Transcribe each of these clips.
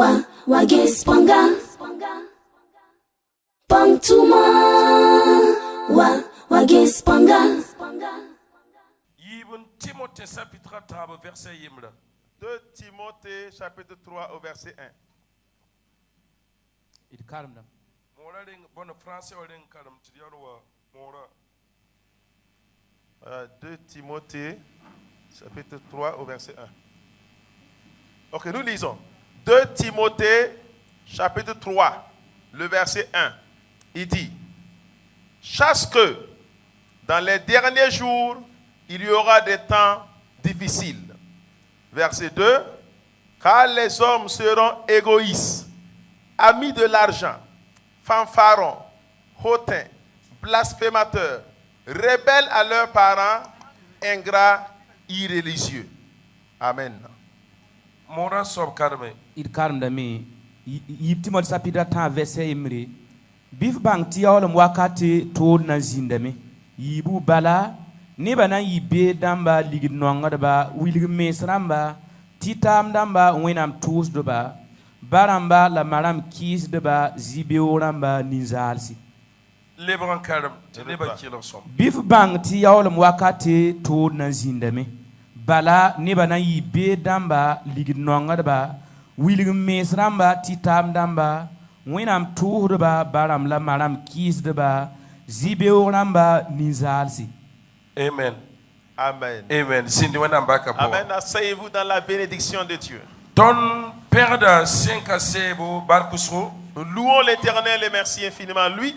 Wagespanga Pantuma Wagespanga. Ibn Timothée chapitre 3 verset 1. 2 Timothée chapitre 3 au verset 1. Il calme. Mora ling bon français o ling kalam tidiarwa mora. 2 Timothée chapitre 3 au verset 1. Ok, nous lisons. 2 Timothée chapitre 3, le verset 1. Il dit, sache que dans les derniers jours, il y aura des temps difficiles. Verset 2. Car les hommes seront égoïstes, amis de l'argent, fanfarons, hautains, blasphémateurs, rebelles à leurs parents, ingrats, irréligieux. Amen. Mora sob karme. Il calme dami. Yip Timothée chapitre 3 verset 1. Bif bang tiawlam wakati tol na zindame. Yibu bala neba na yibe damba ligid nonga ba wilig mesramba titam damba wenam tous doba baramba la maram kis doba zibeoramba nizalsi. Lebran karam leba kilo som. Bif bang tiawlam wakati tol na zindame. Bala neba na yibe damba ligid nonga ba wilig mesramba titam damba wenam tous doba baram la maram kis doba zibeoramba nizalsi. Amen. Amen. Amen. Amen. Asseyez-vous dans la bénédiction de Dieu. Ton père de 5 à Sebo Barkusro. Nous louons l'Éternel et merci infiniment lui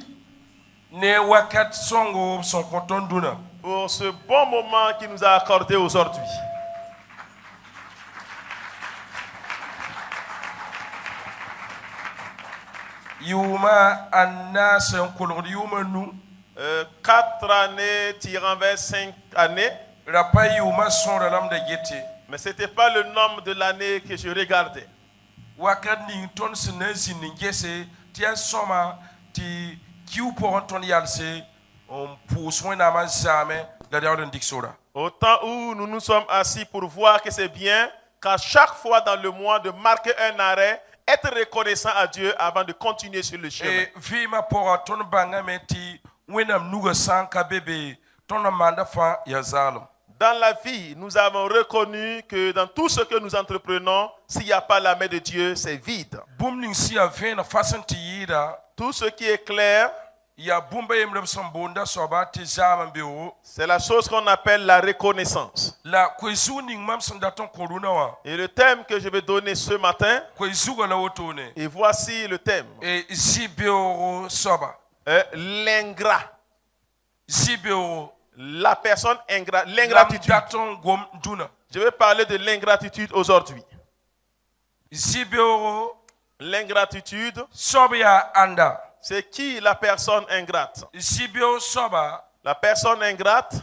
Ne wakat songo son content duna. pour ce bon moment qu'il nous a accordé aujourd'hui. Yuma anna son color yuma nu. 4 années tirant vers 5 années. Rapa yuma son de l'âme de guetti. Mais ce n'était pas le nombre de l'année que je regardais. Wakat ni ton senesi ni gese tia soma ti kiu pour ton yalse on pousse moins à jamais d'ailleurs un dixora. Au temps où nous nous sommes assis pour voir que c'est bien qu'à chaque fois dans le mois de marquer un arrêt, être reconnaissant à Dieu avant de continuer sur le chemin. Et vima pour ton bangameti wenam nuga sanka bébé ton manda fa yazalum. Dans la vie, nous avons reconnu que dans tout ce que nous entreprenons, s'il n'y a pas la main de Dieu, c'est vide. Tout ce qui est clair, c'est la chose qu'on appelle la reconnaissance. Et le thème que je vais donner ce matin, et voici le thème. L'ingrat. La personne ingrate, l'ingratitude. Je vais parler de l'ingratitude aujourd'hui. L'ingratitude, c'est qui la personne ingrate? La personne ingrate,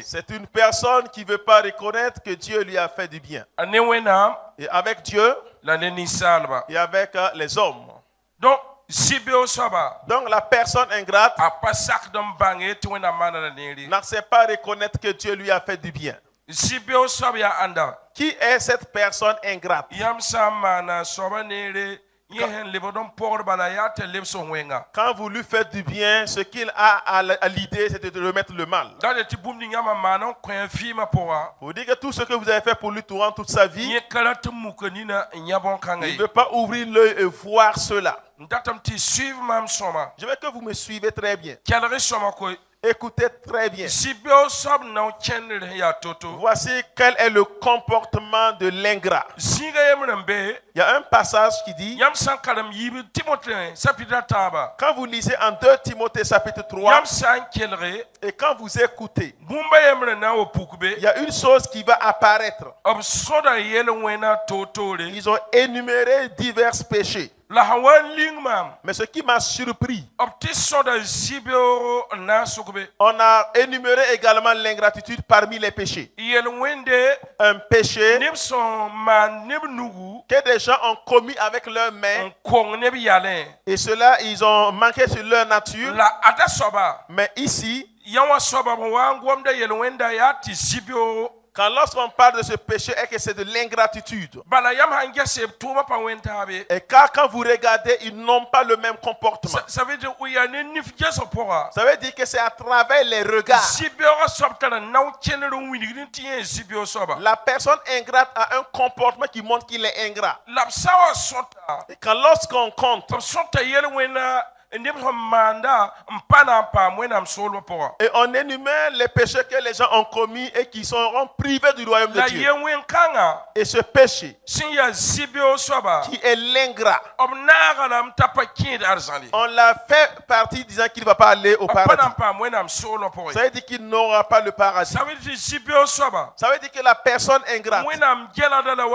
c'est une personne qui ne veut pas reconnaître que Dieu lui a fait du bien. Et avec Dieu, et avec les hommes. Donc la personne ingrate n'accepte pas reconnaître que Dieu lui a fait du bien. Qui est cette personne ingrate? Quand vous lui faites du bien, ce qu'il a à l'idée, c'est de te remettre le mal. Vous dites que tout ce que vous avez fait pour lui durant toute sa vie, il ne veut pas ouvrir l'œil et voir cela. Je veux que vous me suivez très bien. Écoutez très bien. Voici quel est le comportement de l'ingrat. Il y a un passage qui dit, quand vous lisez en 2 Timothée chapitre 3, et quand vous écoutez, il y a une chose qui va apparaître. Ils ont énuméré divers péchés. Mais ce qui m'a surpris, on a énuméré également l'ingratitude parmi les péchés. Un péché que des gens ont commis avec leurs mains. Et cela, ils ont manqué sur leur nature. Mais ici, yawa soba wa ngom da yel wenda ya ti sibio Quand lorsqu'on parle de ce péché et que c'est de l'ingratitude, bala yam hangese tuma pa wenta be et quand vous regardez, ils n'ont pas le même comportement. ça veut dire uya ne nif jeso pora Ça veut dire que c'est à travers les regards. sibio sobtara naw chenero winigrin tien sibio soba La personne ingrate a un comportement qui montre qu'il est ingrat. la sawa sota Et quand lorsqu'on compte, sota yel wena ndem manda mpana pa mwena msolo pora et on énumère les péchés que les gens ont commis et qui seront privés du royaume de la Dieu. yewen kanga Et ce péché, sinya sibio soba qui est l'ingrat, obnaga na mtapa kind arzali on l'a fait partie disant qu'il ne va pas aller au paradis. mpana pa mwena msolo pora Ça veut dire qu'il n'aura pas le paradis. ça veut dire sibio soba Ça veut dire que la personne ingrate, mwena mjela dala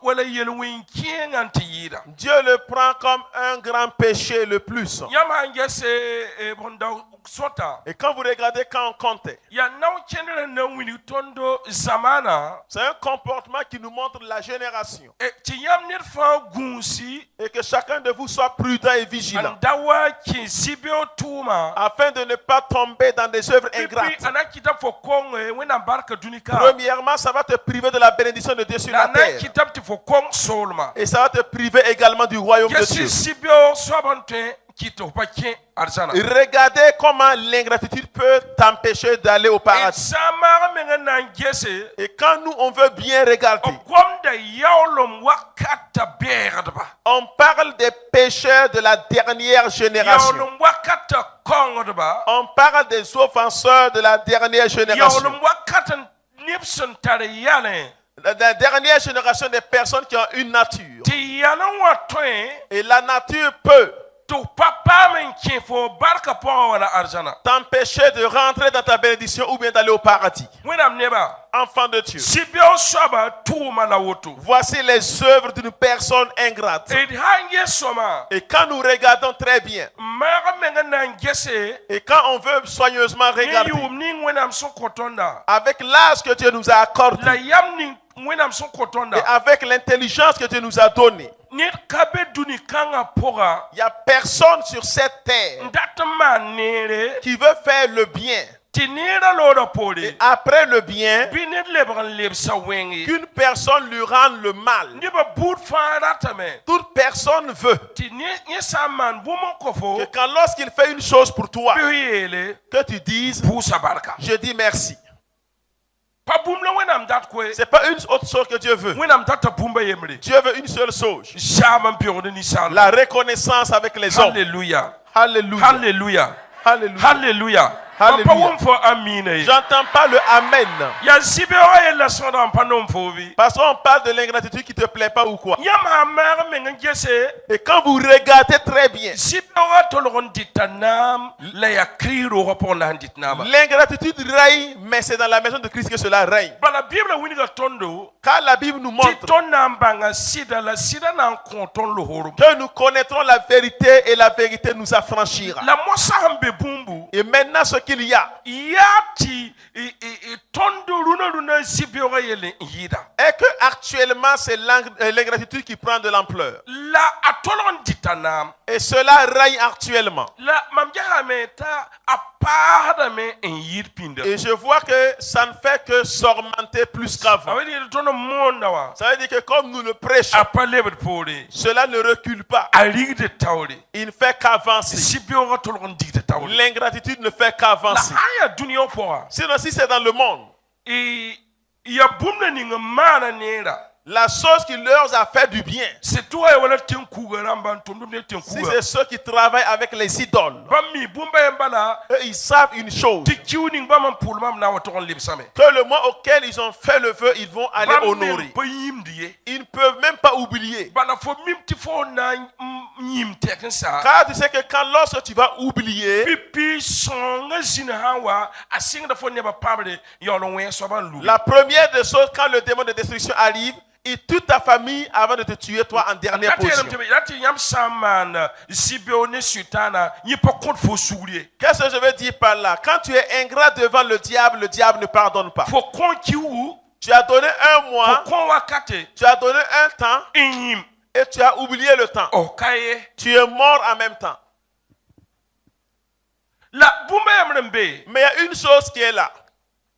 wala yelwen kinga ntiyida Dieu le prend comme un grand péché le plus. yama ngese bonda sota Et quand vous regardez, quand on compte, ya naw chenere na wini tondo zamana c'est un comportement qui nous montre la génération. ti yam nit fa gunsi Et que chacun de vous soit prudent et vigilant, andawa ki sibio tuma afin de ne pas tomber dans des œuvres pipi ingrates. anakita fo kong wena barka dunika Premièrement, ça va te priver de la bénédiction de Dieu sur la terre. anakita ti fo kong solma Et ça va te priver également du royaume de Dieu. yesi sibio sobante kito pa kin arzana Regardez comment l'ingratitude peut t'empêcher d'aller au paradis. samara menga na ngese Et quand nous, on veut bien regarder, ogomda yawlom wakata beradba on parle des pécheurs de la dernière génération. yawlom wakata kongdba On parle des offenseurs de la dernière génération. yawlom wakata nipson tare yale La dernière génération des personnes qui ont une nature. ti yana watwen Et la nature peut to papa men kifo barka po wala arjana t'empêcher de rentrer dans ta bénédiction ou bien d'aller au paradis. wenam neba Enfant de Dieu, sibio soba tuma na woto voici les œuvres d'une personne ingrate. et hange soma Et quand nous regardons très bien, mara menga na ngese et quand on veut soigneusement ni regarder, yum ni wenam so kotonda avec l'âge que Dieu nous a accordé, la yam ni wenam so et kotonda avec l'intelligence que Dieu nous a donnée, nit kabe duni kanga pora il n'y a personne sur cette terre ndatma nere qui veut faire le bien. tinira loda Et poli après le bien, binit lebran lebsa wengi qu'une personne lui rende le mal. niba bout faratame Toute personne veut tini ni saman bumo kofo que quand lorsqu'il fait une chose pour toi, biyele que tu dises, busa barka je dis merci. pa bumla wenam dat kwe C'est pas une autre chose que Dieu veut. wenam data bumba yemre Dieu veut une seule chose. shaman piorde ni sal La reconnaissance avec les hommes. Alléluia Alléluia. Alléluia Alléluia. Alléluia Alléluia. papa won fo amina J'entends pas le Amen. ya sibe o la sonda panom fovi Parce qu'on parle de l'ingratitude qui te plaît pas ou quoi. yama mer men ngese Et quand vous regardez très bien, sibe o tolon ditanam la ya kriro rapona ditnama l'ingratitude règne, mais c'est dans la maison de Christ que cela règne. bala bible winiga tondo Car la Bible nous montre titonna banga sida la sida na konton lo horo que nous connaîtrons la vérité et la vérité nous affranchira. la mosa hambe bumbu Et maintenant, ce qu'il y a, yati tondo runa sibio yele yida est que actuellement c'est l'ingratitude qui prend de l'ampleur. la atolon ditanam Et cela règne actuellement. la mamja meta apara me en yirpinda Et je vois que ça ne fait que s'augmenter plus qu'avant. awedi tono monda wa Ça veut dire que comme nous le prêchons, apale pole cela ne recule pas. aligde tawle Il ne fait qu'avancer. sibio tolon digde tawle L'ingratitude ne fait la qu'avancer. haya dunia poa Sinon, si c'est dans le monde, e ya bumna ni mana nera la chose qui leur a fait du bien, c'est toi et wala tenkuga ramba tondo ne si tenkuga c'est ceux qui travaillent avec les idoles, bammi bumba yambala eux, ils savent une chose, ti kiwning bamam pour mam na waton libsame que le mois auquel ils ont fait le vœu, ils vont aller honorer. Ils ne peuvent même pas oublier. bala fo mimti fo na nyim tekensa Car tu sais que quand lorsque tu vas oublier, pipi songa zina hawa asinga fo neba pable yolo wen so ban lu la première des choses, quand le démon de destruction arrive, et toute ta famille avant de te tuer, toi en dernière position. Lati yam saman sibio ne sultana yi po compte fo soulier Qu'est-ce que je veux dire par là? Quand tu es ingrat devant le diable ne pardonne pas. fo konki wu Tu as donné un mois, fo kon wakate tu as donné un temps enyim et tu as oublié le temps. o kaye Tu es mort en même temps. La bumba yamrembe. Mais il y a une chose qui est là.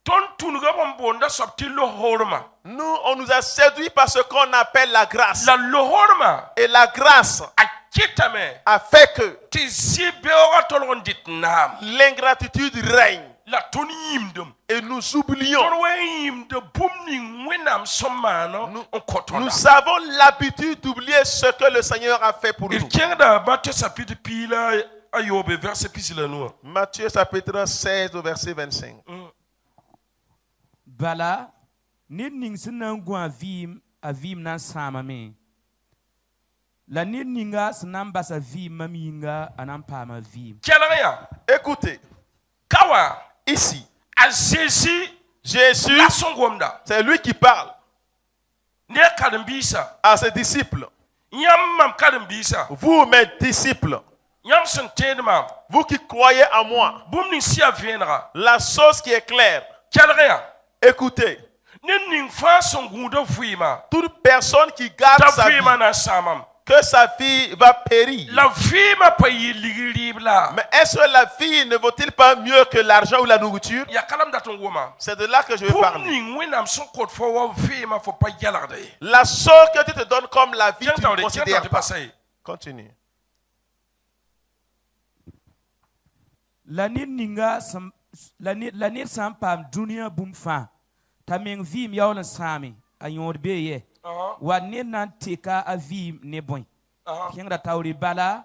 Ton tunuga bonda sorti le horma. Nous, on nous a séduits par ce qu'on appelle la grâce. La lohorma. Et la grâce A kitame. a fait que Ti si beora tolondit nam. l'ingratitude règne. La ton yimdum. Et nous oublions. Ton wayim de bumning wenam somano on kotonda. Nous avons l'habitude d'oublier ce que le Seigneur a fait pour Il nous. kenda Matthieu chapitre pila ayobe verset pisila nous. Matthieu chapitre 16 au verset 25. Bala, nid ning sẽn na n gũ a vɩɩm na n sãamame. La ned ninga sẽn na n bas a vɩɩm mam yĩnga a na n paam a vɩɩm. Kelaya. Écoutez, Kawa. ici, A Jésus. Jésus, La songomda. c'est lui qui parle Ne kadembisa. à ses disciples. Yam mam kadembisa. Vous, mes disciples, Yam sen tedma. vous qui croyez en moi, Bumning sia venra. la chose qui est claire, Kelaya. écoutez, Ning fa songundo fuima. toute personne qui garde Ta sa vie, fuima na samam. que sa vie va périr. La fuima pa yi ligiribla. Mais est-ce que la vie ne vaut-il pas mieux que l'argent ou la nourriture? Ya kalam daton woma. C'est de là que je vais parler. Bumning wenam son code for wa fuima for pa yalarde. La chose que Dieu te donne comme la vie, tu Tiens ne considères pas. passer. Continue. La ned ninga sẽn- la ned sã n paam dũniyã bũmb fãa t'a meng vɩɩm yaool n sãame a yõod bee yɛ wa ned na n teka a vɩɩm ne bõe kẽngda taoore bala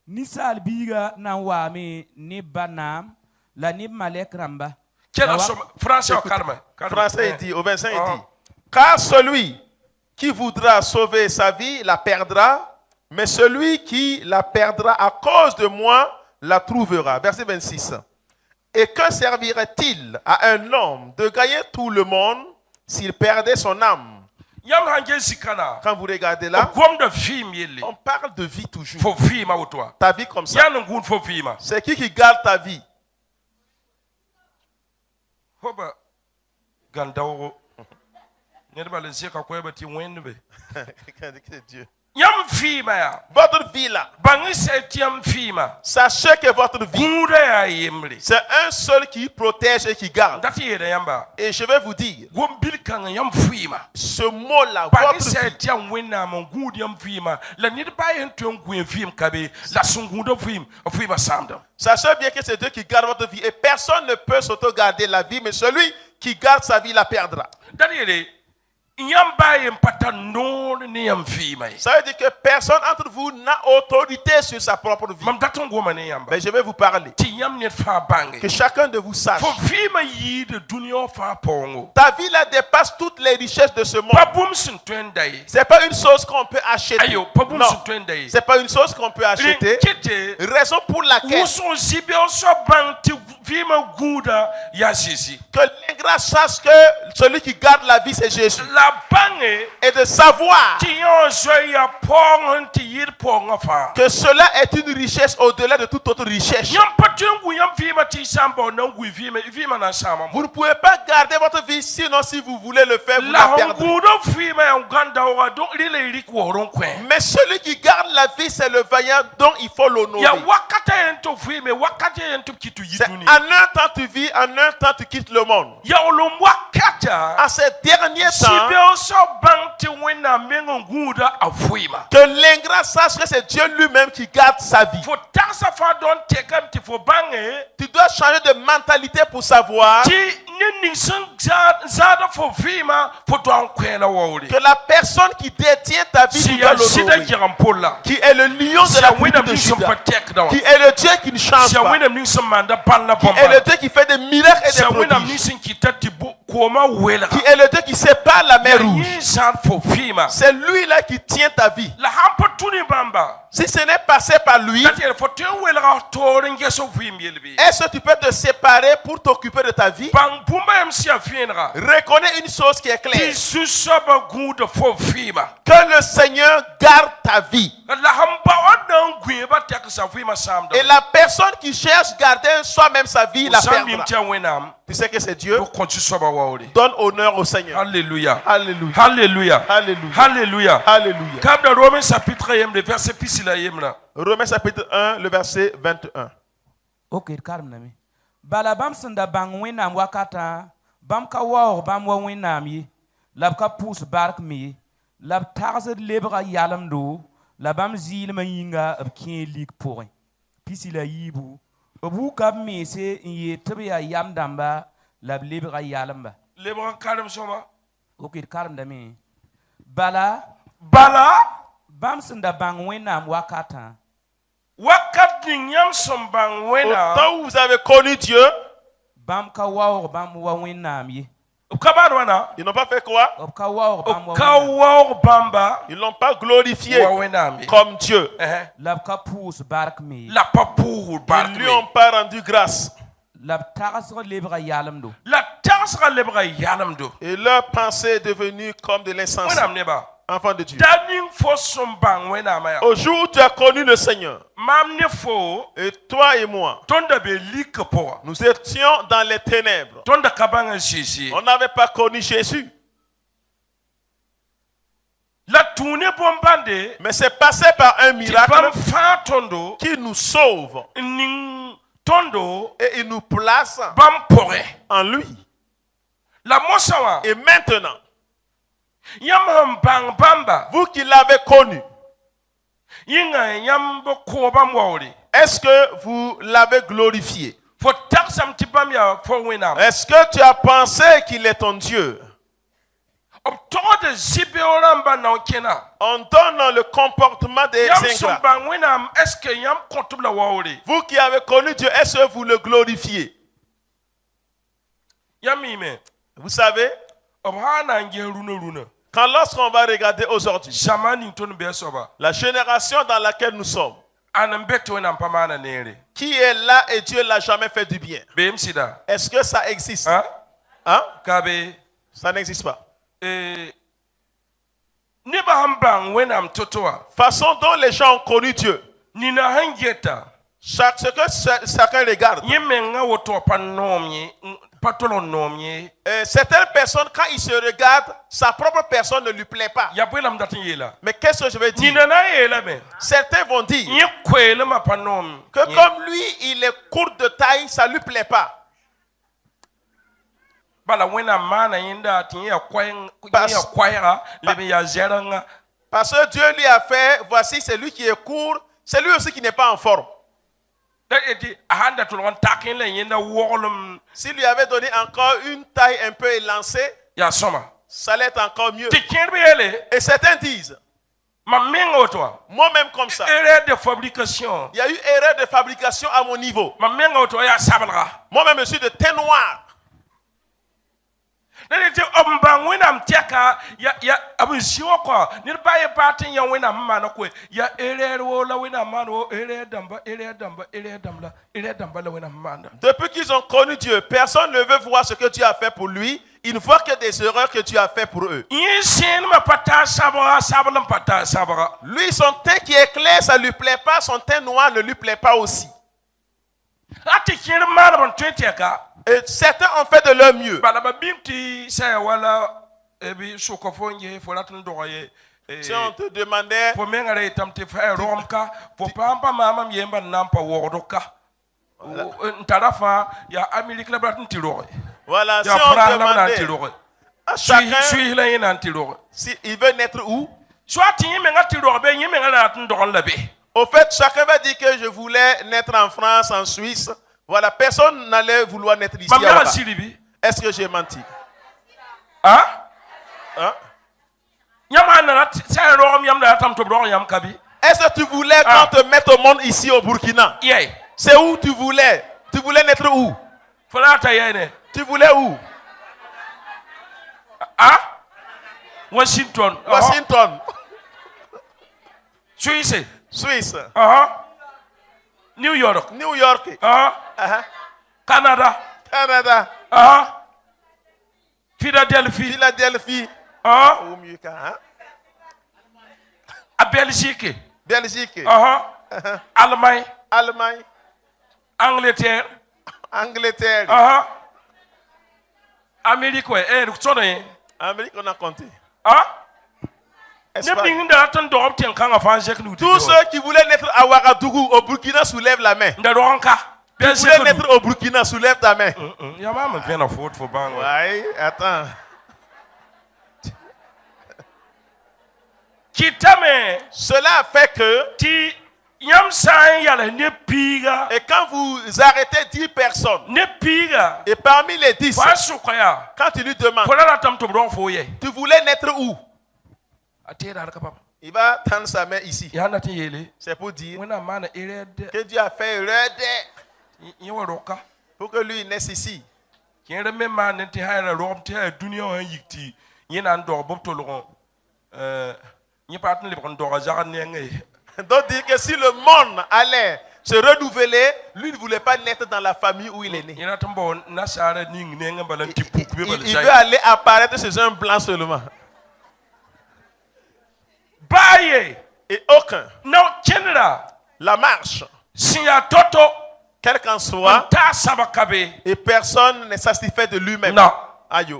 ninsaal biiga na n waame ne ba-naam la neb malɛk rãmba. Quel La wa- français au calme. Français, il dit, au 25, il dit, car celui qui voudra sauver sa vie la perdra, mais celui qui la perdra à cause de moi la trouvera. Verset 26. Et que servirait-il à un homme de gagner tout le monde s'il perdait son âme? Yam hange zikana. Quand vous regardez là, Gom de film yele. on parle de vie toujours. Fo film au toi. Ta vie comme ça. Yan ngun fo film. C'est qui garde ta vie? Hoba gandawo. Nyerba le zeka ko ebati wenbe. Dieu. Yam film ya. Votre vie là, Bangi se tiam film. sachez que votre vie, Gure ya yemri. c'est un seul qui protège et qui garde. Dati yere yamba. Et je vais vous dire, Gom bil kan yam film. ce mot-là, Bangi votre se vie, tiam wenna mon gud yam film. La nid ba yen tu nguen film kabe. La sungundo film. Film samda. sachez bien que c'est Dieu qui garde votre vie. Et personne ne peut s'auto-garder la vie, mais celui qui garde sa vie la perdra. Dati yere yam ba yen pata non ni yam film. Ça veut dire que personne entre vous n'a autorité sur sa propre vie. Mam daton goma ne yamba. Mais je vais vous parler. Ti yam net fa bangi. Que chacun de vous sache. Fo film yi de dunia fa pongo. Ta vie là dépasse toutes les richesses de ce monde. Pa boum sin twendai. C'est pas une chose qu'on peut acheter. Ayo, pa boum Non, sin twendai. c'est pas une chose qu'on peut acheter. Kete. Raison pour laquelle Uson zibe so banti vima guda ya sisi. que l'ingrat sache que celui qui garde la vie c'est Jésus. La bange Et de savoir ti yon so ya pong ti yir pong fa. que cela est une richesse au-delà de toute autre richesse. Yam patungu yam vima ti sambo na ngui vima na sama. Vous ne pouvez pas garder votre vie, sinon si vous voulez le faire, vous la La perdrez. ngudo vima ya ganda wa donc lile rik woron kwen. Mais celui qui garde la vie, c'est le vaillant dont il faut l'honorer. Ya wakata ento vima wakata ento kitu C'est yiduni. en un temps tu vis, en un temps tu quittes le monde. Ya olom wakata. En ces derniers temps, Sibe so banti wena mengo nguda afuima. que l'ingrat sache que c'est Dieu lui-même qui garde sa vie. Fo tasa fa don tekam ti fo bange. Tu dois changer de mentalité pour savoir Ti nini sun zada fo vima fo don kwela wawri. que la personne qui détient ta vie, tu Si dois ya sida l'honorer. jirampola. Qui est le lion de Si la ya tribu wena de min sun Juda. patek da. Qui est le Dieu qui ne change Si ya pas. wena min sun manda balla Qui est bomba. le Dieu qui fait des miracles et Si des ya wena min prodiges. sun kitati koma wela. Qui est le Dieu qui sépare la mer rouge. Yi zan fo vima. C'est lui-là qui tient ta vie. La hampa tuni bamba. Si ce n'est passé par lui, Dati fo te wela toren geso vim yelbi. est-ce que tu peux te séparer pour t'occuper de ta vie? Bang bumba yam si afienra. Reconnais une chose qui est Ti claire. susaba guda fo vima. Que le Seigneur garde ta vie. La hamba odan gwe ba tek sa vima samda. Et la personne qui cherche à garder soi-même sa vie la Samim perdra. tia wenam. Tu sais que c'est Dieu. Do konti soba wawri. Donne honneur au Seigneur. Alléluia. Alléluia. Alléluia. Alléluia. Alléluia. Alléluia. Comme dans Romains chapitre 1, le verset pisila yemna. Romains chapitre 1, le verset 21. Ok, karmnami. Bala bam senda bang winam wakata, bam ka waw bam wa winam yi, lab ka pus bark mi, lab tarzed lebra yalam do, la bam zil ma yinga ab kien lik pourri. Pisi la yibu, obu kab mi se ye tebya yam damba, lab lebra yalamba. Lebra karam soma. Ok, karmnami. Bala bam senda bang winam wakata. Wakat ninyam som bang Au wena. temps où vous avez connu Dieu, Bam ka waw bam wa winam yi. Kabar wana. ils n'ont pas fait quoi? Ob ka waw bam wa winam. Kawar bamba. Ils l'ont pas glorifié Wawenami. comme Dieu. Lab ka pus bark mi. La papour Ils bark lui ont pas rendu grâce. Lab tarzed lebra yalam do. La tarsra lebra yalam do. Et leur pensée est devenue comme de l'insensé. Wenam neba. Enfant de Dieu. Daning fo som bang wena maya. Au jour où tu as connu le Seigneur, Mam ne fo. et toi et moi, Tonda be lik po. nous étions dans les ténèbres. Tonda kabanga sisi. On n'avait pas connu Jésus. La tourne bombande. Mais c'est passé par un miracle Bam fa tondo. qui nous sauve Ning tondo. et il nous place Bam pore. en lui. La mosawa. Et maintenant, Yam bang bamba. vous qui l'avez connu, Yinga yam bo ko bam wawri. est-ce que vous l'avez glorifié? Fo taksam ti bam ya fo wenam. Est-ce que tu as pensé qu'il est ton Dieu? Ob tode zibe oramba na okena. On donne le comportement des Yam ingrats. sombang wenam est-ce que yam kontubla wawri. Vous qui avez connu Dieu, est-ce que vous le glorifiez? Yam ime. Vous savez, Ob hana nge runa. quand lorsqu'on va regarder aujourd'hui, Zamani ton be soba. la génération dans laquelle nous sommes, Anambeto wenam pamana nere. qui est là et Dieu l'a jamais fait du bien? Bem sida. Est-ce que ça existe? Hein? Hein? Kabe Ça n'existe pas. ne ba hambang wenam totoa. Façon dont les gens ont connu Dieu, Nina hangeta. ce que chacun regarde. Yemenga woto panomye. Patolo nomye. Certaines personnes, quand ils se regardent, sa propre personne ne lui plaît pas. Yabuelam datin yela. Mais qu'est-ce que je veux dire? Nina na yela me. Certains vont dire Nye kwele ma panom. que comme lui, il est court de taille, ça ne lui plaît pas. Bala wena mana yinda tinye ya kwaira lebe ya zeranga. Parce que Dieu lui a fait, voici celui qui est court, c'est lui aussi qui n'est pas en forme. S'il lui avait donné encore une taille un peu élancée, Ya soma. ça allait être encore mieux. Tikenbele. Et certains disent, Ma mengo toi. moi-même comme ça, Erreur de fabrication. il y a eu erreur de fabrication à mon niveau. Ma mengo toi ya sabra. Moi-même, je suis de teint noir. Nete ombang wena mtiaka ya abusio kwa. Ni baye patin ya wena mama ko ya erreur wola wena mano erreur damba la wena mama. Depuis qu'ils ont connu Dieu, personne ne veut voir ce que Dieu a fait pour lui. Ils ne voient que des erreurs que tu as fait pour eux. Lui, son teint qui est clair, ça ne lui plaît pas. Son teint noir ne lui plaît pas aussi. Et certains ont fait de leur mieux. Si on te demandait, voilà, si on demandait à chacun s'il veut naître où, au fait, chacun va dire que je voulais naître en France, en Suisse. Voilà, personne n'allait vouloir naître ici. Est-ce que j'ai menti? Hein? Hein? Est-ce que tu voulais qu'on te mette au monde ici au Burkina? C'est où tu voulais? Tu voulais naître où? Tu voulais où? Hein? Washington. Washington. Suisse. Suisse. New York. New York. Canada. Canada. Philadelphie. Philadelphie. Ou mieux à Belgique. Belgique. Allemagne. Allemagne. Angleterre. Angleterre. Amérique, Amérique, on a compté. Tous ceux qui voulaient naître à Ouagadougou, au Burkina, soulèvent la main. Tu voulais naître au Burkina, soulève ta main. Ja, maar men vindt voort voor bang. Oui, attends. Kitame, Cela fait que, ti yam san yala ne piga, et quand vous arrêtez 10 personnes, ne piga. et parmi les 10, Fa sukaya. quand tu lui demandes, Kola la tam to bron foye. tu voulais naître où? Atira ka papa. Il va tendre sa main ici. Ya na ti yele. C'est pour dire Wena mana ered. que Dieu a fait erreur Yoroka. pour que lui naisse ici. Kien me man ti hayra rom ti ha dunia han yikti. Yena ndo bopto lo. Ni patne le bron do ga nenge. Donc dire que si le monde allait se renouveler, lui ne voulait pas naître dans la famille où il est né. Yena tambo na sara ning nenga balan ti Il, pukube bal il veut aller apparaître chez un blanc seulement. Baye. Et aucun. No kenra. La marche, Sinya toto. quel qu'en soit, Ta sabakabe. et personne n'est satisfait de lui-même. Non. Aïe.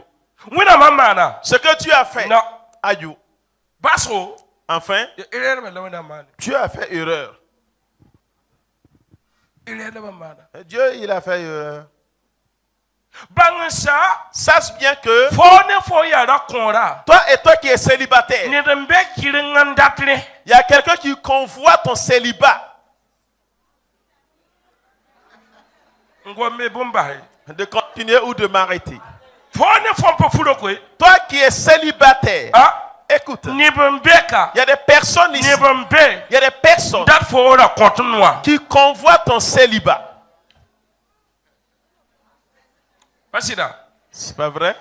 Wena mamana. Ce que tu as fait, Non. aïe. Baso. Enfin, Erere me lawena man. tu as fait erreur. Erere me mana. Dieu, il a fait erreur. Bangsa. Sache bien que Fone fo yara konra. toi et toi qui es célibataire, Ne dembe kiringan datle. il y a quelqu'un qui convoite ton célibat. Ngombe bombahe. De continuer ou de m'arrêter. Fone fo po fulo ko. Toi qui es célibataire, Ah. écoute, Ni bombeka. il y a des personnes ici, Ni bombe. il y a des personnes Dat fo ora kontinua. qui convoitent ton célibat. Basida. C'est pas vrai?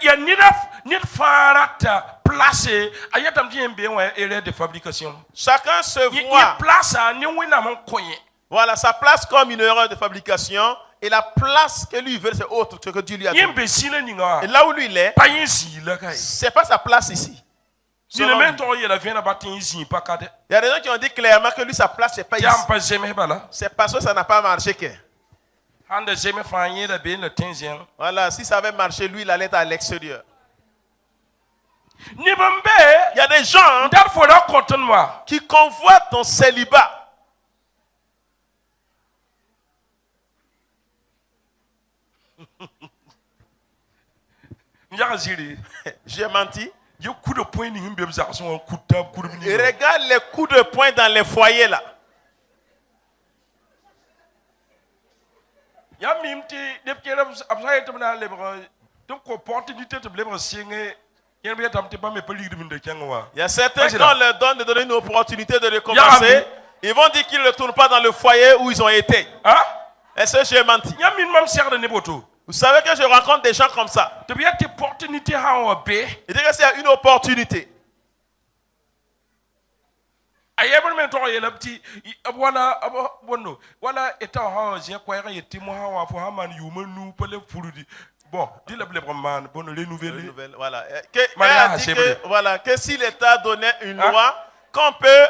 Ya nid farata place ayatam ti mbe wa ere de fabrication. Chacun se Ni voit, place ni wina mon koye. voilà, sa place comme une erreur de fabrication, et la place que lui veut, c'est autre que Dieu lui a donné. Yembe sile ninga. Et là où lui il est, Pa yin si la kai. c'est pas sa place ici. Si le Selon lui. mentor yela vient batin zi pa kade. Il y a des gens qui ont dit clairement que lui, sa place, c'est pas ici. Yam pa jeme bala. C'est parce que ça n'a pas marché que. Hande jeme fanye la ben le tenzien. Voilà, si ça avait marché, lui, il allait être à l'extérieur. Ni bombe. Il y a des gens Dat fo la kontinua. qui convoitent ton célibat. Njaka ziri. J'ai menti. Yo coup de poing ni mbem za son coup de tab coup de Et regarde les coups de poing dans les foyers là. Ya mimti dep kera absaye tabna lebra. Donc opportunité te lebra singe. Yen bi tam te ba me pali de minde kengwa. Il y a certains qui Vas-y, là. on leur donne de donner une opportunité de recommencer. Ils vont dire qu'ils ne retournent pas dans le foyer où ils ont été. Hein? Est-ce que j'ai menti? Ya min mam ser de neboto. Vous savez que je rencontre des gens comme ça. Te bi te opportunité ha o be. Ils disent que c'est une opportunité. Ayebon men to yela pti wala bonno wala eta ha je ko ya yeti mo ha wa fo ha man yumanu pele furudi. Bon, dis le blé man bon renouveler. Voilà. Maria A dit a que, voilà, que si l'État donnait une loi, qu'on peut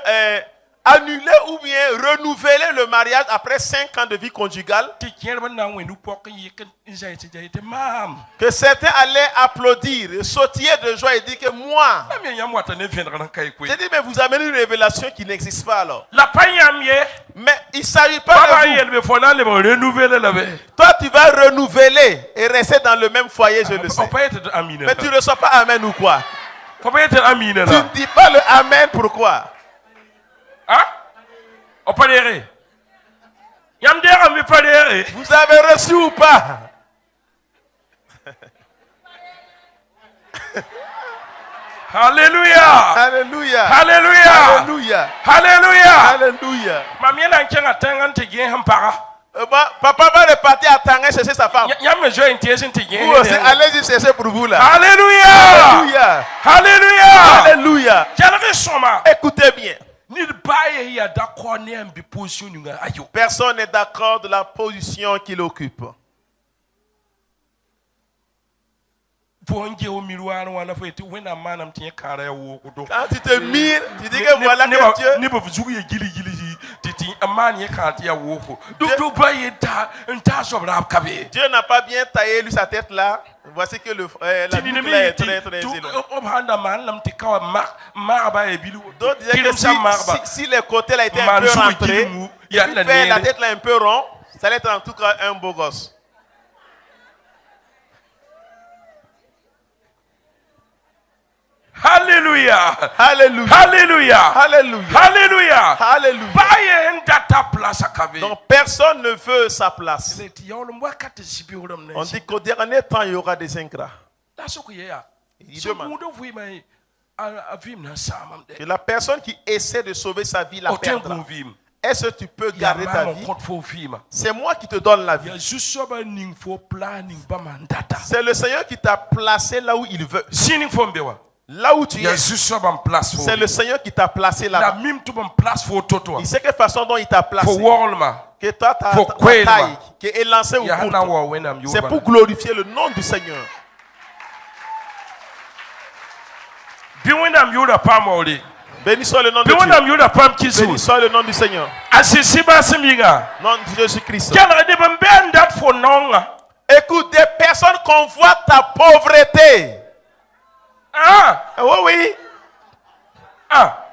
annuler ou bien renouveler le mariage après 5 ans de vie conjugale, Ti kien ban na wenu pok yeken injay ti jay te mam. que certains allaient applaudir, sautiller de joie et dire que moi, Ami yam wata ne viendra dans kay ko. j'ai dit, mais vous amenez une révélation qui n'existe pas alors. La panyam ye. Mais il ne s'agit pas Baba de vous. yel be fona le renouveler la be. Toi, tu vas renouveler et rester dans le même foyer, je le sais. On peut être amine. Mais tu ne reçois pas Amen ou quoi? On peut être amine Tu là. ne dis pas le Amen, pourquoi? Hein? On peut dire. Yam dera mi pas dire. Vous avez reçu ou pas? Alléluia. Alléluia. Alléluia. Alléluia. Alléluia. Alléluia. Mamie na nkenga tengan te gen para. Papa va repartir à Tanguay chercher sa femme. Yam me join intention te gen. Vous aussi, allez-y chercher pour vous là. Alléluia. Alléluia. Alléluia. Alléluia. Quel soma. Écoutez bien. Ni baye ya d'accord ne ambi position nga ayo. Personne n'est d'accord de la position qu'il occupe. Bonge au miroir wana fo eti wena manam tie kara wo ko do. Quand tu te mires, tu dis que voilà que Dieu. Ne ba fuzu ye gili ti ti amani e kan ti ya woko du ba ye ta nta so bra kabe Dieu n'a pas bien taillé lui sa tête là. Voici que la boucle là est très éloignée. D'autres disaient que si les côtés là étaient un peu rentrés, et puis faire la tête là un peu rond, ça allait être en tout cas un beau gosse. Hallelujah. Alléluia. Alléluia. Alléluia. Alléluia. Alléluia. Donc personne ne veut sa place. On dit qu'au dernier temps, il y aura des ingrats. Il demande que la personne qui essaie de sauver sa vie la perdra. Est-ce que tu peux garder ta vie? C'est moi qui te donne la vie. C'est le Seigneur qui t'a placé là où il veut. Là où tu es, c'est le Seigneur qui t'a placé là-bas. Il sait quelle façon dont il t'a placé. Que toi, ta taille qui est lancée au cours. C'est pour glorifier le nom du Seigneur. Béni soit le nom de Dieu. Béni soit le nom du Seigneur. Nom de Jésus-Christ. Écoute, des personnes convoitent ta pauvreté. Ah! Oh oui. Ah!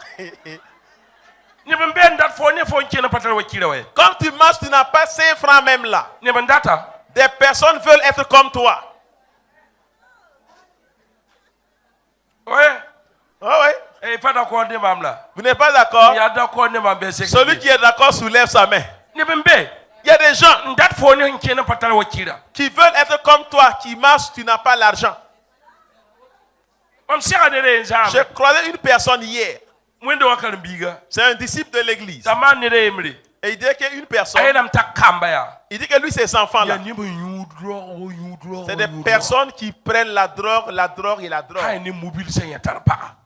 Quand tu marches, tu n'as pas 5 francs même là. Des personnes veulent être comme toi. Oui. Oh oui. Vous n'êtes pas d'accord? Celui qui est d'accord soulève sa main. Il y a des gens qui veulent être comme toi, qui marchent, tu n'as pas l'argent. J'ai croisé une personne hier. C'est un disciple de l'église. Et il dit qu'une personne, il dit que lui, ses enfants là, c'est des personnes qui prennent la drogue et la drogue.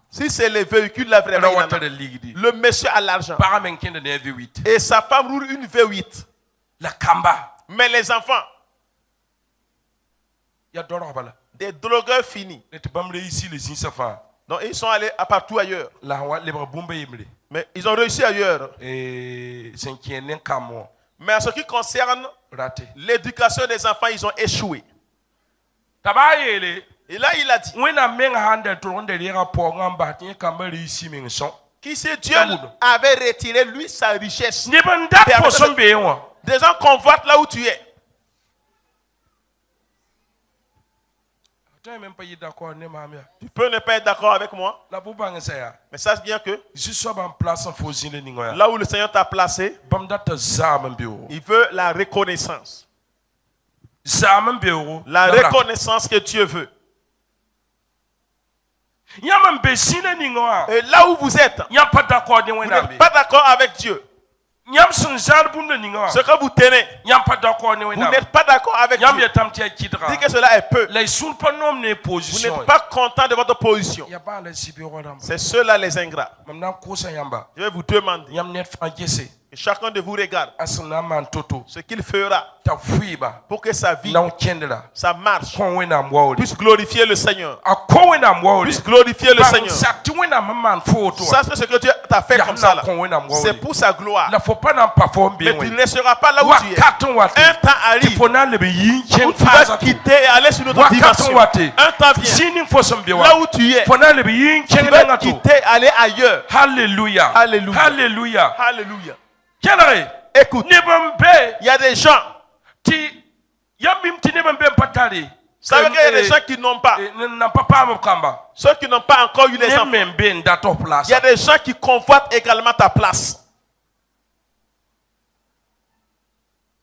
Si c'est les véhicules là vraiment, le monsieur a l'argent. Et sa femme roule une V8. Mais les enfants, des drogueurs finis. Donc ils sont allés à partout ailleurs. Mais ils ont réussi ailleurs. Mais en ce qui concerne l'éducation des enfants, ils ont échoué. Et là, il a dit que si Dieu avait retiré lui sa richesse, des gens convoitent là où tu es. Tu peux ne pas être d'accord avec moi. Mais sache bien que là où le Seigneur t'a placé, il veut la reconnaissance. La reconnaissance que Dieu veut. Et là où vous êtes, vous n'êtes pas d'accord avec Dieu. Ce que vous tenez, vous n'êtes pas d'accord avec Dieu. Dites que cela est peu. Vous n'êtes pas content de votre position. C'est ceux-là les ingrats. Je vais vous demander que chacun de vous regarde ce qu'il fera pour que sa vie, sa marche, puisse glorifier le Seigneur. Puisse glorifier le Seigneur. Ça, c'est ce que Dieu t'a fait comme ça. C'est pour sa gloire. Mais tu ne laisseras pas là où tu es. Un temps arrive où tu vas quitter et aller sur notre dimension. Un temps vient. Là où tu es, tu vas quitter et aller ailleurs. Alléluia. Alléluia. Alléluia. Alléluia. Écoute, il y a des gens. Ça veut dire qu'il y a des gens qui n'ont pas. Ceux qui n'ont pas encore eu les enfants. Il y a des gens qui convoitent également ta place.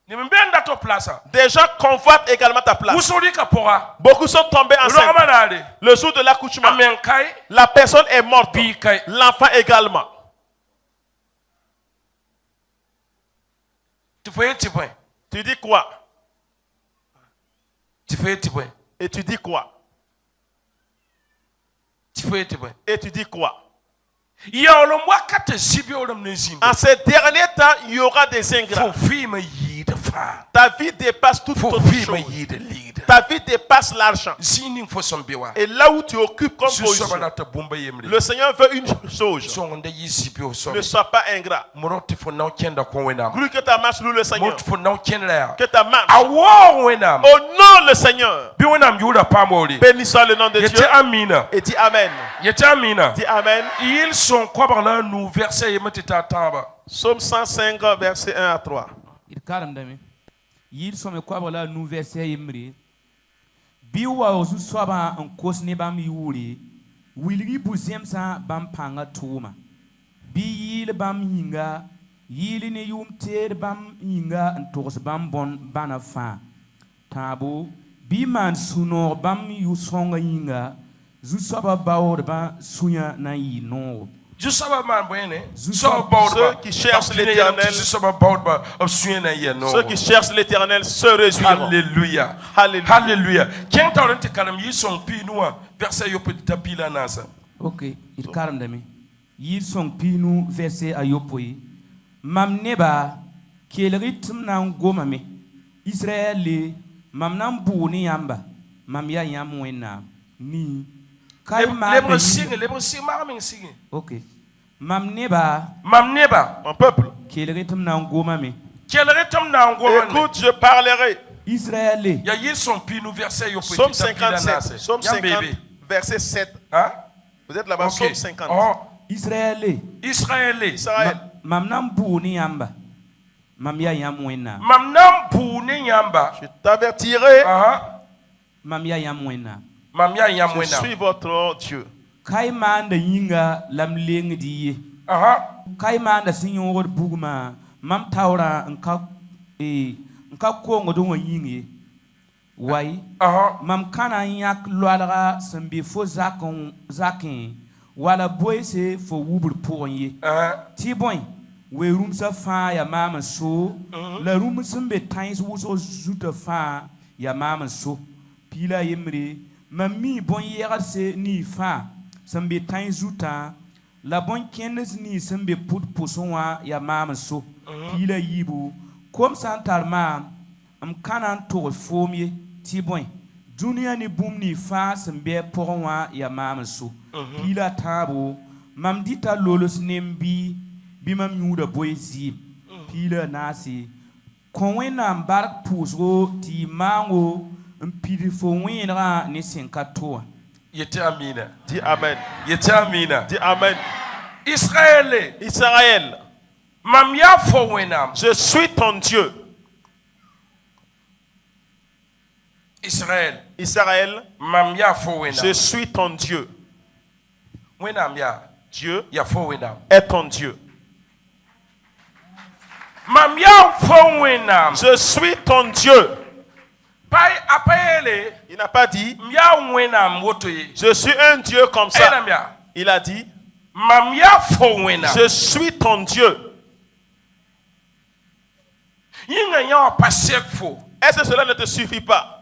Des gens convoitent également ta place. Beaucoup sont tombés enceintes. Le jour de l'accouchement, la personne est morte. L'enfant également. Tu dis quoi? Et tu dis quoi? Et tu dis quoi? En ces derniers temps, il y aura des ingrats. Ta vie dépasse toute autre chose. Ta vie dépasse l'argent. Zini fo son biwa. Et là où tu occupes comme Su position, sobala ta bumba yemri. le Seigneur veut une chose. Sonde yizipi o so. Ne sois pas ingrat. Moroti fo na kenda ko wena. Glorifie que ta marche loue le Seigneur. Moroti fo na kenda ya. Que ta marche. Awo wena. Honore le Seigneur. Bi wena mjura pamoli. Béni soit le nom de Dieu. Yete amina. Et dis Amen. Yete amina. Dis Amen. Ils sont quoi là nous verset yemeti ta tamba. Psaume 105, verset 1 à 3. Il calme dame. Il some quoi voilà nous verset yemri. Biwa osu swaba en kosne bam yuri. Wilgi buzem sa bam panga tuma. Bi yil bam yinga. Yili ne yum ter bam yinga en tors bam bon bana fa. Tabo. Bi man sunor bam yu songa yinga. Zu swaba baor ba suya na yi no. Je sais pas man boyene. Ceux qui cherchent l'Éternel, ceux qui cherchent l'Éternel se réjouiront. Alléluia. Alléluia. Alléluia. Quem tá orando kalam yi son pi noa verset yo petit pila nasa. Ok, il calme dame. Il son pinu verset ayopoi. Mam neba kel rythme na ngoma me. Israël mam nan buni yamba. Mam ya yam wena ni kai ma Les sing marming sing. Ok. Mam neba Mon peuple, kel rythme na ngoma me. Quel rythme na ngoma. écoute, je parlerai. Israël Ya yi son pi nou verset yo petit Psaume pila 57, nasa. Psaume 50, verset 7. Hein? Vous êtes là-bas, Psaume 50. Oh, Israël Israël. Israël, mam nan buni yamba. Mam ya yam wena. Mam nam pou ne yamba. je t'avertirai. Mam ya yam wena. Mam ya Je yamwena. suis votre Dieu. Kai manda yinga lam leng diye. Kai manda sinyo wor bugma mam tawra nka kongo don yingi wai mam kana yak lwalga sambi fo zakin wala boyse fo wubur poye ti boy we room sa fa ya mama so la room sambe tais wuso zuta fa ya mama so pila yemre mammi bon yerse ni fa sambe tais zuta la bon kenes ni sembe put pusonwa ya mama so pila yibu kom santarma am kanan to fomie tibon dunia ni bum ni fa sembe poronwa ya mama so pila tabo mam dita lolos nembi bi mam yuda boyzi pila nasi konwena mbark pusgo ti mango mpidi fo wenra ni senkatoa. Yete amina. Dis Amen. Yete amina. Dis Amen. Israël. Israël, Mam ya fo wenam. je suis ton Dieu. Israël. Israël, Mam ya fo wenam. je suis ton Dieu. Wenam ya. Dieu Ya fo wenam. est ton Dieu. Mam ya fo wenam. Je suis ton Dieu. Pai apayele. Il n'a pas dit, Mya wenam wotoye. je suis un Dieu comme ça. Enam ya. Il a dit, Mam ya fo wenam. je suis ton Dieu. Yinga ya pasek fo. Est-ce que cela ne te suffit pas?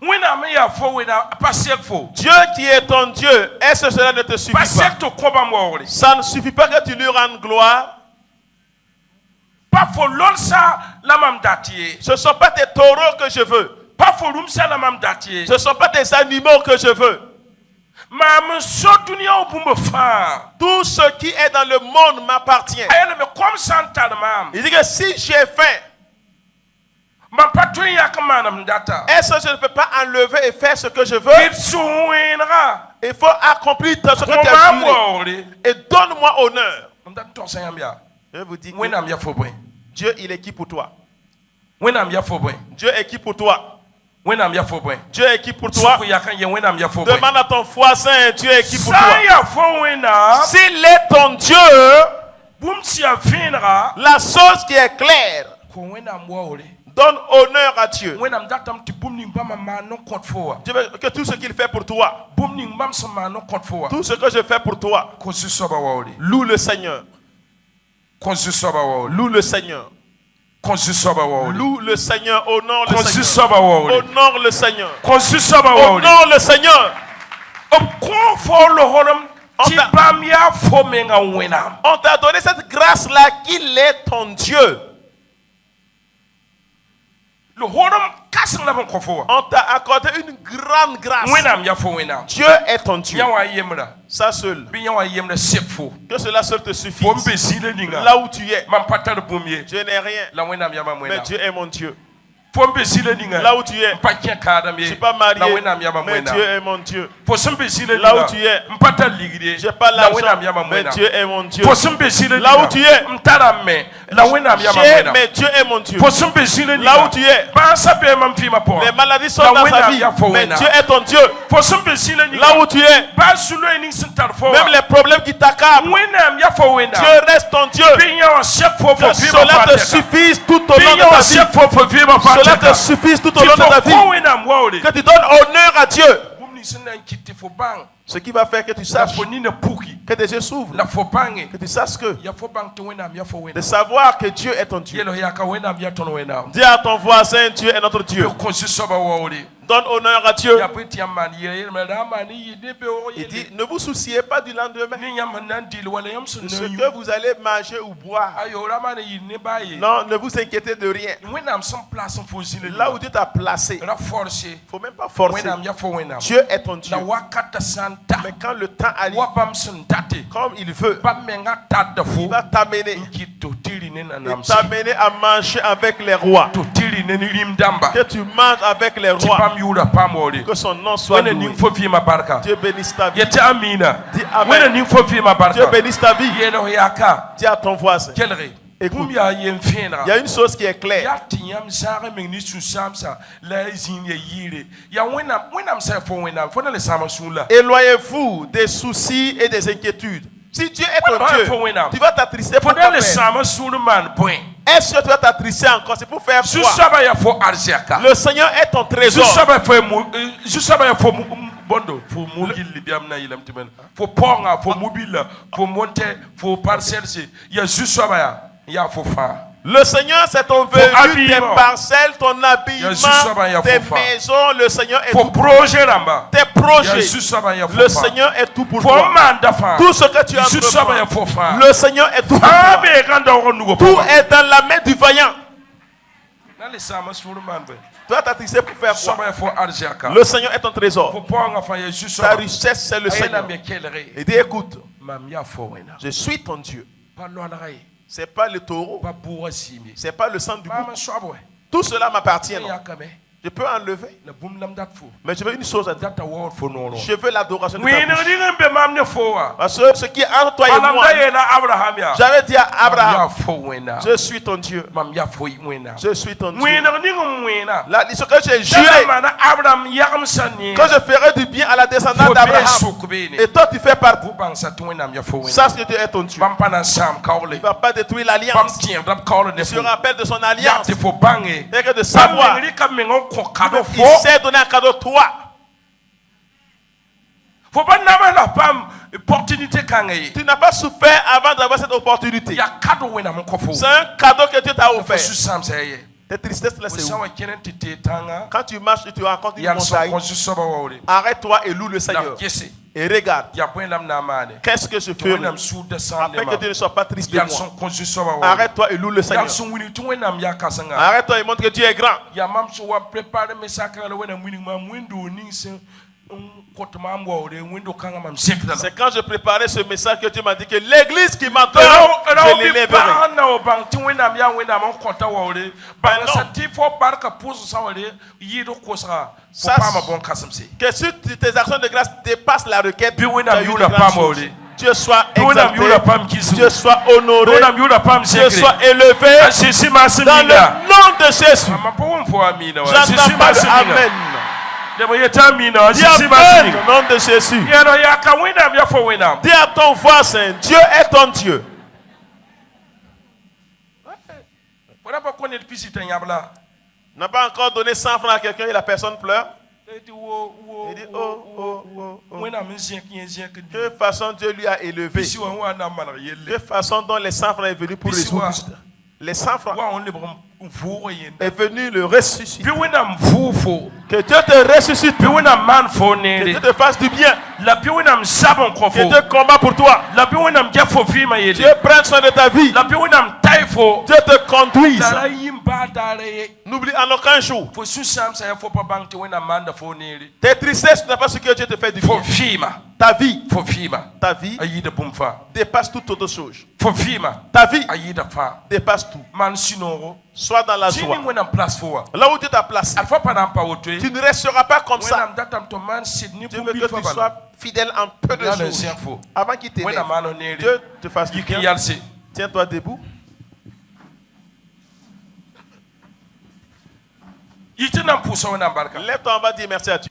Wenam ya fo wenam pasek fo. Dieu qui est ton Dieu, est-ce que cela ne te suffit pas? Pasek to koba mwori. Ça ne suffit pas que tu lui rendes gloire. Pas fo lol sa la mam datiye. Ce ne sont pas tes taureaux que je veux. Pas fo rum sa la mam datiye. Ce ne sont pas tes animaux que je veux. Mam so dunia obumba fa. Tout ce qui est dans le monde m'appartient. Ayele me comme santal mam. Il dit que si j'ai faim, Ma patron yak manam data. est-ce que je ne peux pas enlever et faire ce que je veux? Il souinera. Il faut accomplir ce que tu as Comment juré. mwori. Et donne-moi honneur. On dat to sayambia. Je vous dis que Wenam ya fo boy. Dieu, il est qui pour toi? Wenam ya fo boy. Dieu est qui pour toi? Wenam ya fo boy. Dieu est qui pour toi? Suku yakan ye wenam ya fo boy. Demande à ton voisin, Dieu est qui pour toi? Sa ya fo wena. S'il est ton Dieu, Boum si ya vinra. la chose qui est claire, Ko wenam mwori. donne honneur à Dieu. Wenam datam ti boum ning bama ma non compte fo. Dieu veut que tout ce qu'il fait pour toi, Boum ning bam sa ma non compte fo. tout ce que je fais pour toi, Ko su soba wori. loue le Seigneur. Ko su soba wori. Loue le Seigneur. Ko su soba wori. Loue le Seigneur. Honore Ko le su Seigneur. soba wori. Honore le Seigneur. Ko su soba wori. Honore le Seigneur. Ko fo lo horam ti bam ya fo menga wenam. On t'a donné cette grâce-là qu'il est ton Dieu. le horom kasang la bon kofo On t'a accordé une grande grâce. wenam ya fo wenam Dieu est ton Dieu. nyawa yemra Ça seul. bi nyawa yemra sepfo Que cela seul te suffise. fo mbe zile ninga Là où tu es, man patal bumye je n'ai rien. la wenam ya ma Mais wenam Dieu est mon Dieu. fo mbe zile ninga Là où tu es, pa kien kada je me ne suis pas marié. la wenam ya ma Mais wenam Dieu est mon Dieu. fo sembe zile Là ninga où tu es, mpatal ligide je n'ai pas la wenam ya l'argent. ma Mais wenam Dieu est mon Dieu. fo sembe zile Là où tu es, mtarame la wenam ya ma j'ai, wenam mais Dieu est mon Dieu. fo sembe zile ninga Là où tu es, ba sabe mam fi ma po les maladies sont la dans sa wenam vie. ya fo Mais wenam Dieu est ton Dieu. fo sembe zile ninga Là où tu es, ba sulo ni sintar fo même les problèmes qui t'accablent, wenam ya fo wenam Dieu reste ton Dieu. que Que cela te suffise tout au long de ta vie. Cela te suffise tout au long de ta vie. Que tu donnes honneur à Dieu. Ce qui va faire que tu saches, que tes yeux s'ouvrent, que tu saches que, de savoir que Dieu est ton Dieu. Dis à ton voisin, Dieu est notre Dieu. Donne honneur à Dieu. Il dit, ne vous souciez pas du lendemain, de ce que vous allez manger ou boire. Non, ne vous inquiétez de rien. Là où Dieu t'a placé, il ne faut même pas forcer. Dieu est ton Dieu. Mais quand le temps arrive, comme il veut, il va t'amener. Et t'amener à manger avec les rois. Que tu manges avec les rois. Que son nom soit loué. Dieu bénisse ta vie. Dis Amen. Dieu bénisse ta vie. Dis à ton voisin. Écoute, il y a une chose qui est claire. Éloignez-vous des soucis et des inquiétudes. Si Dieu est ton Dieu, tu vas t'attrister pour quoi faire? Est-ce que tu vas t'attrister encore? C'est pour faire quoi? Le Seigneur est ton trésor. Faut ponga, faut mobile, faut monter, faut parcelle, il y a juste ça, il y a faut faire. Le Seigneur, c'est ton venu, tes parcelles, ton habillement, tes maisons. Le Seigneur est tout pour toi. Tes projets. Le Seigneur est tout pour toi. Tout ce que tu as besoin, le Seigneur est tout pour toi. Tout est dans la main du vaillant. Tu vas t'attrister pour faire quoi? Le Seigneur est ton trésor. Ta richesse, c'est le Seigneur. Et dis, écoute, je suis ton Dieu. C'est pas le taureau. C'est pas le sang du bouc. Tout cela m'appartient. Je peux enlever. Mais je veux une chose à dire. Je veux l'adoration de ta bouche. Parce que ce qui est entre toi et moi, j'avais dit à Abraham, je suis ton Dieu. Je suis ton Dieu. Là, ce que j'ai juré, que je ferai du bien à la descendance d'Abraham. Et toi, tu fais partie. Sache que Dieu est ton Dieu. Il ne va pas détruire l'alliance. Il se rappelle de son alliance. Et que de savoir, il s'est donné un cadeau, toi. Tu n'as pas souffert avant d'avoir cette opportunité. C'est un cadeau que Dieu t'a offert. Tes tristesses, là, c'est où? Quand tu marches et tu rencontres une montagne, arrête-toi et loue le Seigneur. Et regarde, qu'est-ce que je ferai afin que tu ne sois pas triste de moi. Arrête-toi et loue le Seigneur. Arrête-toi et montre que Dieu est grand. C'est quand je préparais ce message que Dieu m'a dit que l'église qui m'entend, je l'élèverai. Que si tes actions de grâce dépassent la requête, Dieu soit exalté, Dieu soit honoré, Dieu soit élevé dans le nom de Jésus. J'entends pas de Amen. Dis Amen au nom de Jésus. Dis à ton voisin, Dieu est ton Dieu. N'a pas encore donné 100 francs à quelqu'un et la personne pleure. Il dit, quelle façon Dieu lui a élevé. Quelle façon dont les 100 francs est venu pour résoudre. Les 100 francs. vuugo yende est venu le ressusciter. pi wẽnnaam vʋʋ fo Que Dieu te ressuscite. pi wẽnnaam maan fo Que neere Dieu te fasse du bien. la pi wẽnnaam zab n kõ Que fo Dieu combat pour toi. la pi wẽnnaam gɛ fo vɩɩmã Dieu yelle prenne soin de ta vie. la pi wẽnnaam tae fo Dieu te conduise. la ra yĩm baa daara ye N'oublie en aucun jour. fo sũ-sãam sã ya fo pa bãng tɩ wẽnnaam maanda fo neere Tes tristesses n'est pas ce que Dieu te fait du fo bien. vɩɩmã Ta vie, fo vɩɩmã ta vie a yɩɩda bũmb faa dépasse toute autre chose. fo vɩɩmã Ta vie a yɩɩda faa dépasse tout. maan sũ-noogo Sois dans la tɩ joie. ning wẽnnaam place fo wa Là où Dieu t'a placé, ad fa pa na n pa woto ye tu ne resteras pas comme ça. wẽnnaam datame tɩ maan sɩd ne Dieu veut bũmb que fa tu bala sois fidèle en peu de yaa n choses. zẽg fo Avant qu'il t'élève, wẽnnaam maan f neere Dieu te fasse du yik n bien. yalse Tiens-toi debout. yik tɩ na n pʋʋsa wẽnnaam barka Lève-toi en bas, dis merci à Dieu.